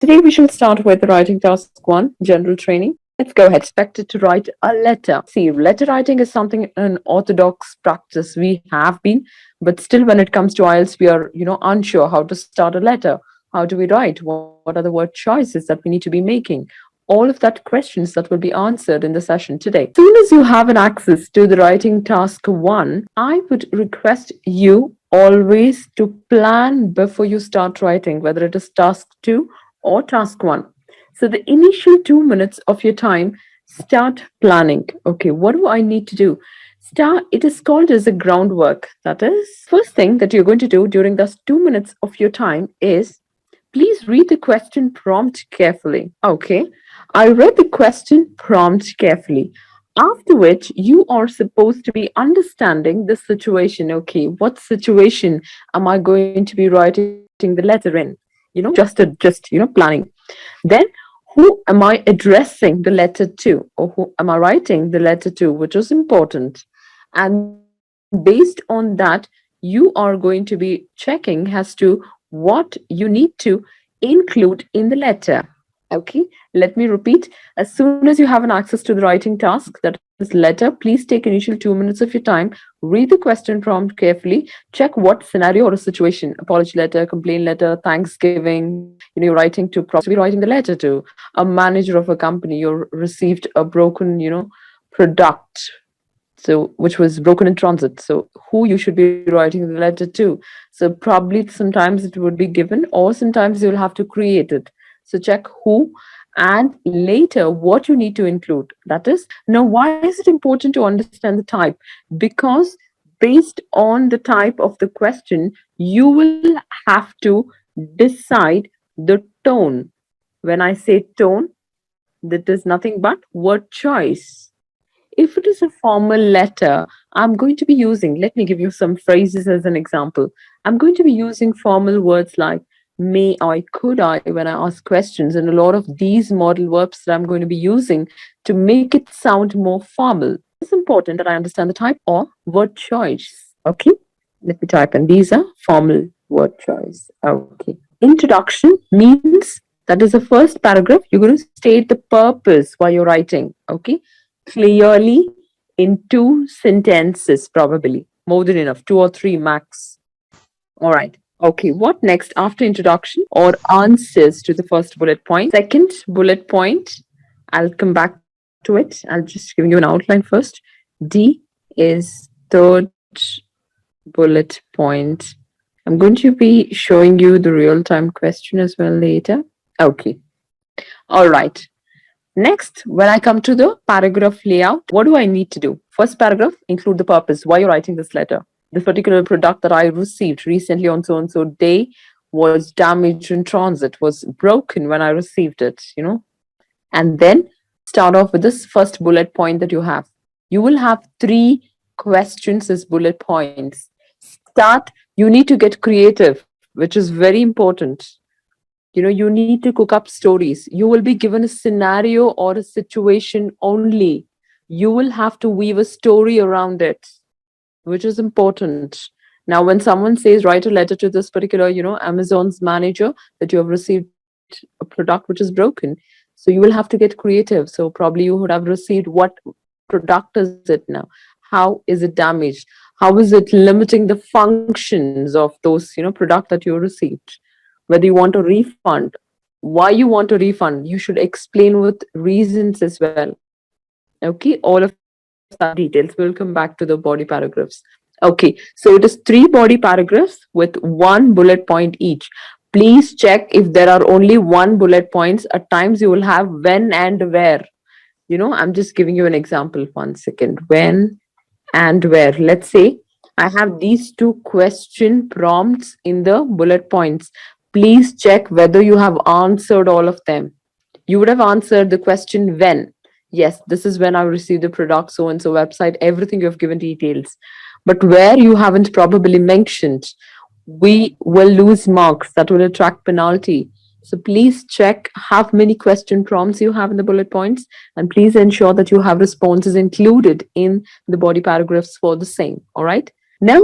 Today we shall start with writing task 1, general training. Let's go ahead. Expected to write a letter. See, letter writing is something an orthodox practice we have been, but still when it comes to IELTS, we are, unsure how to start a letter. How do we write? What are the word choices that we need to be making? All of that questions that will be answered in the session today. As soon as you have an access to the writing task 1, I would request you always to plan before you start writing, whether it is task 2 or task 1. So the initial 2 minutes of your time, start planning. Okay, what do I need to do? Start, it is called as a groundwork. That is, first thing that you're going to do during those 2 minutes of your time is please read the question prompt carefully. Okay, I read the question prompt carefully. After which, you are supposed to be understanding the situation. Okay, what situation am I going to be writing the letter in? Planning. Then, who am I addressing the letter to, or who am I writing the letter to, which is important. And based on that, you are going to be checking as to what you need to include in the letter. Okay, let me repeat. As soon as you have an access to the writing task, that is letter, please take initial 2 minutes of your time, read the question prompt carefully, check what scenario or a situation, apology letter, complaint letter, Thanksgiving, you're writing to, probably writing the letter to a manager of a company, you received a broken, product, so which was broken in transit, so who you should be writing the letter to. So probably sometimes it would be given, or sometimes you'll have to create it. So check who, and later what you need to include. That is, now why is it important to understand the type? Because based on the type of the question, you will have to decide the tone. When I say tone, that is nothing but word choice. If it is a formal letter, I'm going to be using, let me give you some phrases as an example. I'm going to be using formal words like may I, could I when I ask questions, and a lot of these model verbs that I'm going to be using to make it sound more formal. It's important that I understand the type or word choice. Okay, let me type in. These are formal word choice. Okay. Introduction means that is the first paragraph. You're going to state the purpose why you're writing. Okay, clearly in 2 sentences, probably more than enough, 2 or 3 max. All right. Okay, what next after introduction or answers to the first bullet point? Second bullet point, I'll come back to it. I'll just give you an outline first. D is third bullet point. I'm going to be showing you the real-time question as well later. Okay. All right. Next, when I come to the paragraph layout, what do I need to do? First paragraph, include the purpose. Why you're writing this letter? This particular product that I received recently on so and so day was damaged in transit, was broken when I received it, And then start off with this first bullet point that you have. You will have 3 questions as bullet points. Start, you need to get creative, which is very important. You need to cook up stories. You will be given a scenario or a situation only. You will have to weave a story around it, which is important. Now, when someone says, write a letter to this particular, Amazon's manager that you have received a product which is broken. So you will have to get creative. So probably you would have received what product is it now? How is it damaged? How is it limiting the functions of those, product that you received? Whether you want a refund, why you want a refund, you should explain with reasons as well. Okay, all of that details. We'll come back to the body paragraphs. Okay, so it is 3 body paragraphs with 1 bullet point each. Please check if there are only 1 bullet points. At times you will have when and where. I'm just giving you an example. 1 second. When and where. Let's say I have these 2 question prompts in the bullet points. Please check whether you have answered all of them. You would have answered the question when. Yes, this is when I received the product, so and so website, everything you have given details. But where you haven't probably mentioned, we will lose marks. That will attract penalty. So please check how many question prompts you have in the bullet points, and please ensure that you have responses included in the body paragraphs for the same. All right. Now,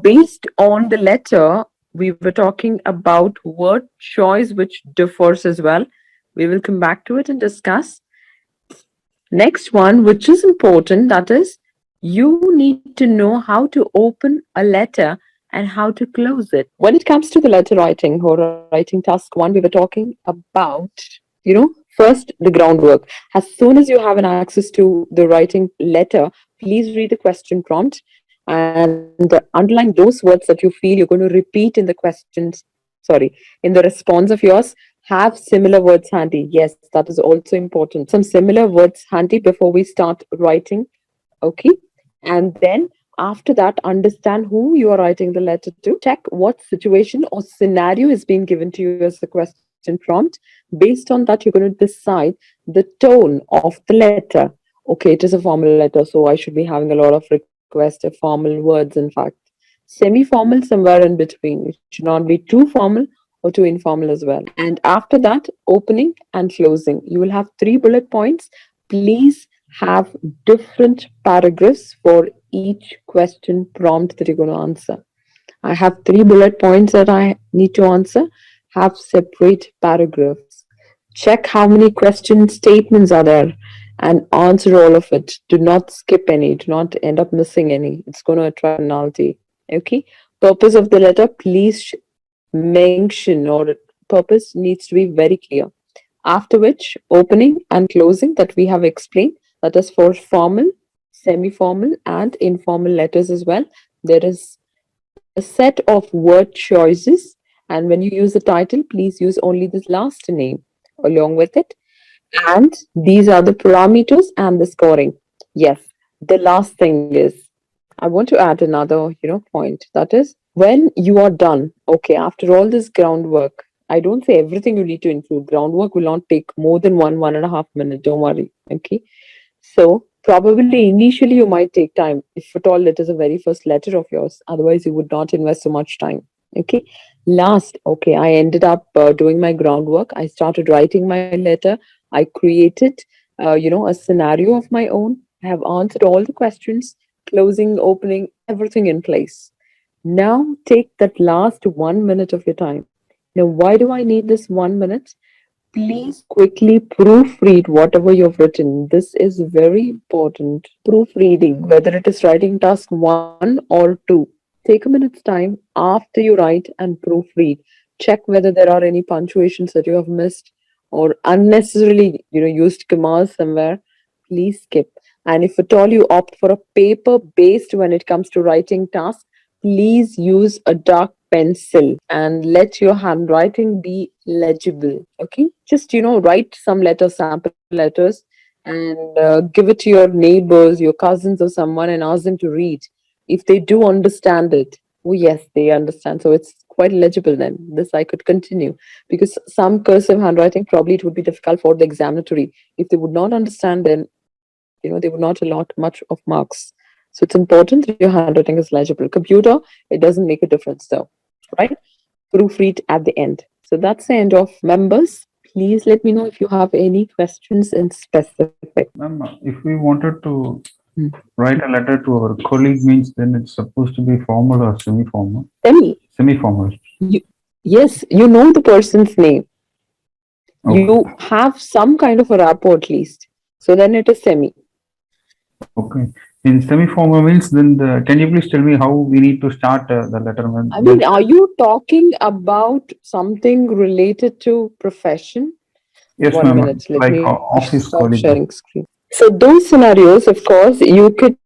based on the letter, we were talking about word choice, which differs as well. We will come back to it and discuss. Next one, which is important, that is, you need to know how to open a letter and how to close it. When it comes to the letter writing or writing task one, we were talking about, first the groundwork. As soon as you have an access to the writing letter, please read the question prompt and underline those words that you feel you're going to repeat in the questions, sorry, in the response of yours. Have similar words handy. Yes, that is also important. Some similar words handy before we start writing. Okay. And then after that, understand who you are writing the letter to. Check what situation or scenario is being given to you as a question prompt. Based on that, you're going to decide the tone of the letter. Okay, it is a formal letter, so I should be having a lot of requests, formal words, in fact. Semi formal, somewhere in between. It should not be too formal or too informal as well. And after that, opening and closing. You will have three bullet points. Please have different paragraphs for each question prompt that you're going to answer. I have three bullet points that I need to answer. Have separate paragraphs. Check how many question statements are there and answer all of it. Do not skip any. Do not end up missing any. It's going to attract penalty. Okay. Purpose of the letter, please mention, or purpose needs to be very clear. After which, opening and closing that we have explained, that is for formal, semi formal, and informal letters as well. There is a set of word choices, and when you use the title, please use only the last name along with it. And these are the parameters and the scoring. Yes, the last thing is, I want to add another, point. That is, when you are done, okay, after all this groundwork, I don't say everything you need to include. Groundwork will not take more than 1.5 minutes. Don't worry. Okay. So probably initially you might take time if at all it is a very first letter of yours. Otherwise, you would not invest so much time. Okay. Last, okay, I ended up doing my groundwork. I started writing my letter. I created, a scenario of my own. I have answered all the questions, closing, opening, everything in place. Now take that last 1 minute of your time. Now, why do I need this 1 minute? Please quickly proofread whatever you've written. This is very important. Proofreading, whether it is writing task one or two, take a minute's time after you write and proofread. Check whether there are any punctuations that you have missed or unnecessarily, used commas somewhere. Please skip. And if at all you opt for a paper based when it comes to writing tasks, please use a dark pencil and let your handwriting be legible. Okay, just write some letters, sample letters, and give it to your neighbors, your cousins, or someone, and ask them to read. If they do understand it, oh yes, they understand, so it's quite legible. Then this I could continue, because some cursive handwriting, probably it would be difficult for the examiner to read. If they would not understand, then they would not allot much of marks. So it's important that your handwriting is legible. Computer, it doesn't make a difference though, right? Proofread at the end. So that's the end of members. Please let me know if you have any questions in specific. Ma'am, if we wanted to Hmm. write a letter to our colleague, means then it's supposed to be formal or semi-formal? Semi. Semi-formal. You, yes, you know the person's name. Okay. You have some kind of a rapport at least. So then it is semi. Okay. In semi-formal means then can you please tell me how we need to start the letter? I Then mean, are you talking about something related to profession? yes, One ma'am. minute, let Like me office stop colleague. sharing screen. So those scenarios, of course, you could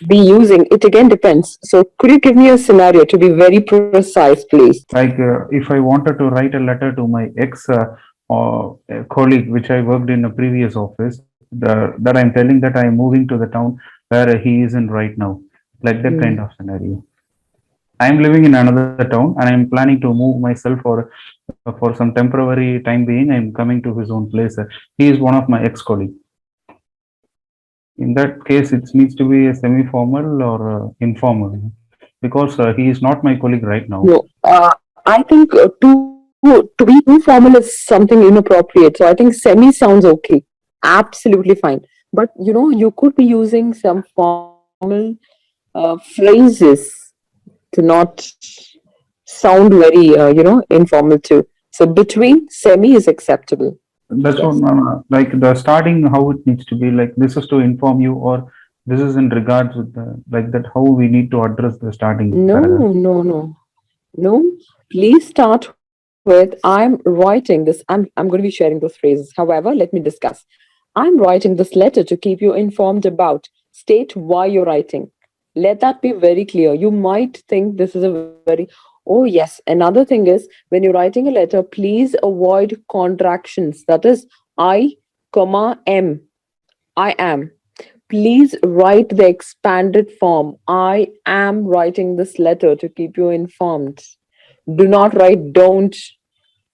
be using. It again depends. So could you give me a scenario to be very precise, please? Like if I wanted to write a letter to my ex colleague, which I worked in a previous office, that I'm telling that I'm moving to the town where he is in right now, like that kind Hmm. of scenario. I'm living in another town and I'm planning to move myself for some temporary time being. I'm coming to his own place. He is one of my ex colleague. In that case, it needs to be a semi-formal or informal, because he is not my colleague right now. No, I think to be too formal is something inappropriate. So I think semi sounds okay, absolutely fine. But you could be using some formal phrases to not sound very, informal too. So between, semi is acceptable. That's what, Yes. like the starting, how it needs to be. Like this is to inform you, or this is in regards with the, like that, how we need to address the starting No, paragraph. no, no, no. Please start with I'm writing this. I'm going to be sharing those phrases. However, let me discuss. I'm writing this letter to keep you informed about. State why you're writing. Let that be very clear. You might think this is a very, oh, yes. Another thing is when you're writing a letter, please avoid contractions. That is I, comma, am. I am. Please write the expanded form. I am writing this letter to keep you informed. Do not write don't,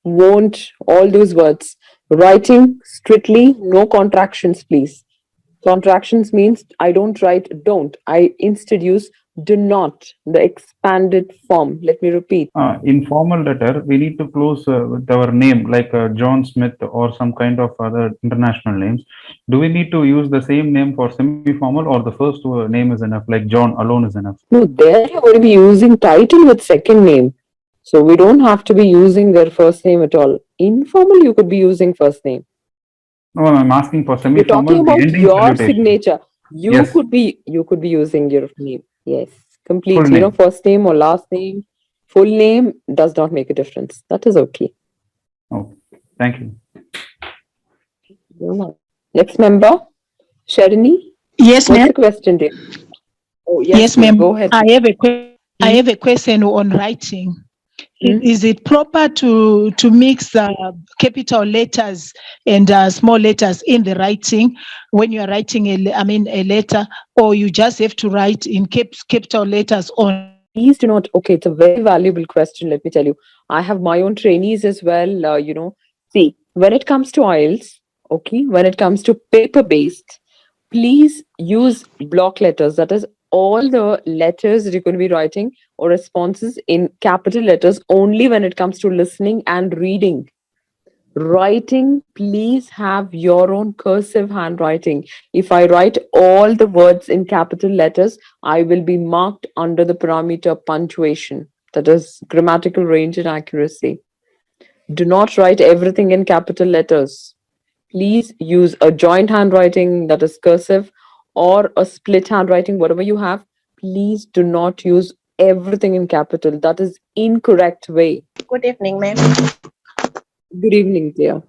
won't, all those words. Writing strictly, no contractions, please. Contractions means I don't write don't. I instead use do not, the expanded form. Let me repeat. Informal letter, we need to close with our name, like John Smith or some kind of other international names. Do we need to use the same name for semi-formal, or the first name is enough, like John alone is enough? No, there you're going to be using title with second name. So we don't have to be using their first name at all. Informal, you could be using first name. No, I'm asking for You're talking semi-formal, the about ending your salutation. signature. Yes, You could be using your name. Yes, full completely. name. First name or last name, full name does not make a difference. That is okay. Oh, thank you. Next member, Sharini. Yes, What's ma'am. the question, dear? Oh, yes, Yes, please ma'am. go ahead. I Hmm? have a question on writing. Hmm? Is it proper to mix capital letters and small letters in the writing when you are writing a letter, or you just have to write in capital letters only? Please do not. Okay, it's a very valuable question. Let me tell you. I have my own trainees as well. See, when it comes to IELTS, okay, when it comes to paper based, please use block letters. That is all the letters that you're going to be writing or responses in capital letters only when it comes to listening and reading. Writing, please have your own cursive handwriting. If I write all the words in capital letters, I will be marked under the parameter punctuation, that is grammatical range and accuracy. Do not write everything in capital letters. Please use a joint handwriting, that is cursive, or a split handwriting, whatever you have. Please do not use everything in capital. That is incorrect way. Good evening, ma'am. Good evening, dear.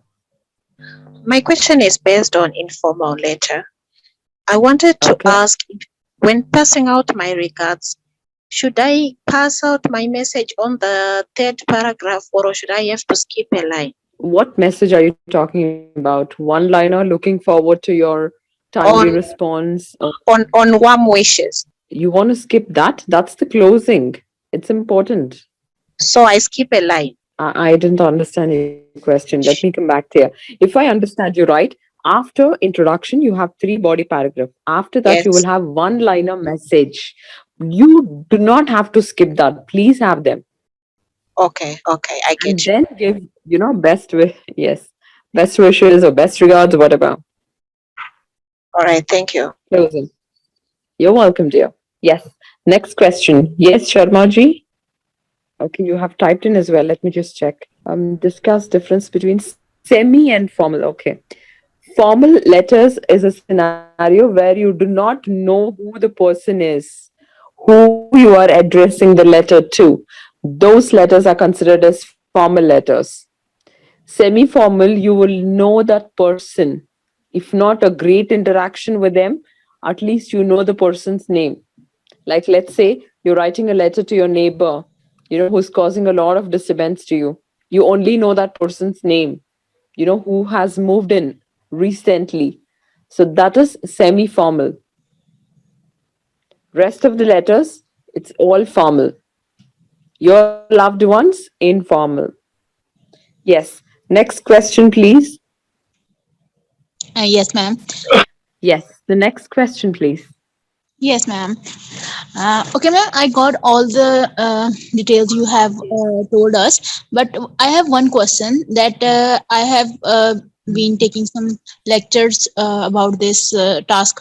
My question is based on informal letter. I wanted to Okay. ask if, when passing out my regards, should I pass out my message on the third paragraph or should I have to skip a line? What message are you talking about? One liner, looking forward to your timely On response. on warm wishes. You want to skip that? That's the closing. It's important. So I skip a line. I didn't understand your question. Let me come back there. If I understand you right, after introduction, you have three body paragraph. After that, you will Yes. have one liner message. You do not have to skip that. Please have them. Okay, I And get you. then give, best wish. Yes. Best wishes or best regards, whatever. All right, thank you. Closing. You're welcome, dear. Yes. Next question. Yes, Sharma ji. Okay, you have typed in as well. Let me just check. Discuss difference between semi and formal. Okay. Formal letters is a scenario where you do not know who the person is, who you are addressing the letter to. Those letters are considered as formal letters. Semi formal, you will know that person. If not a great interaction with them, at least you know the person's name. Like, let's say you're writing a letter to your neighbor, who's causing a lot of disturbance to you. You only know that person's name, who has moved in recently. So that is semi formal. Rest of the letters, it's all formal. Your loved ones, informal. Yes. Next question, please. Yes, ma'am. Yes. The next question, please. Yes, ma'am. Okay, ma'am. I got all the details you have told us, but I have one question that I have been taking some lectures about this task.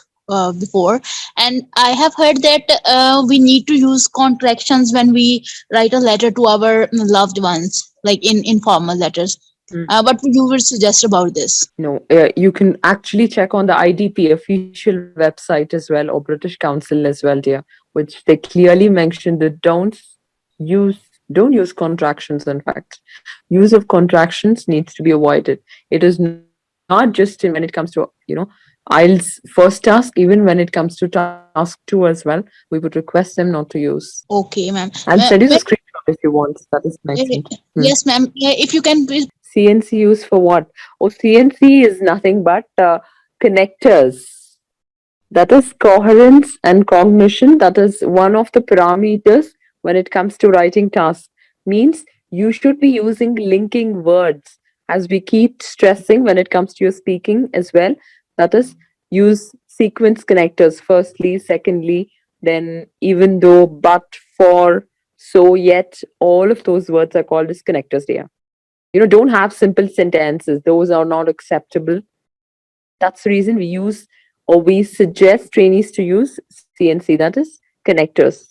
before, and I have heard that we need to use contractions when we write a letter to our loved ones, like in informal letters. What you would suggest about this? No, you can actually check on the IDP official website as well, or British Council as well, dear, which they clearly mention that use don't use contractions. In fact, use of contractions needs to be avoided. It is not just in when it comes to IELTS first task, even when it comes to task 2 as well, we would request them not to use. Okay, ma'am. I'll send you the screenshot if you want. That is mentioned. Yes, ma'am. If you can please. CNC used for what? Oh, CNC is nothing but connectors. That is coherence and cognition. That is one of the parameters when it comes to writing tasks. Means you should be using linking words, as we keep stressing when it comes to your speaking as well. That is, use sequence connectors firstly, secondly, then even though, but, for, so, yet, all of those words are called as connectors there. Don't have simple sentences. Those are not acceptable. That's the reason we use, or we suggest trainees to use CNC, that is connectors.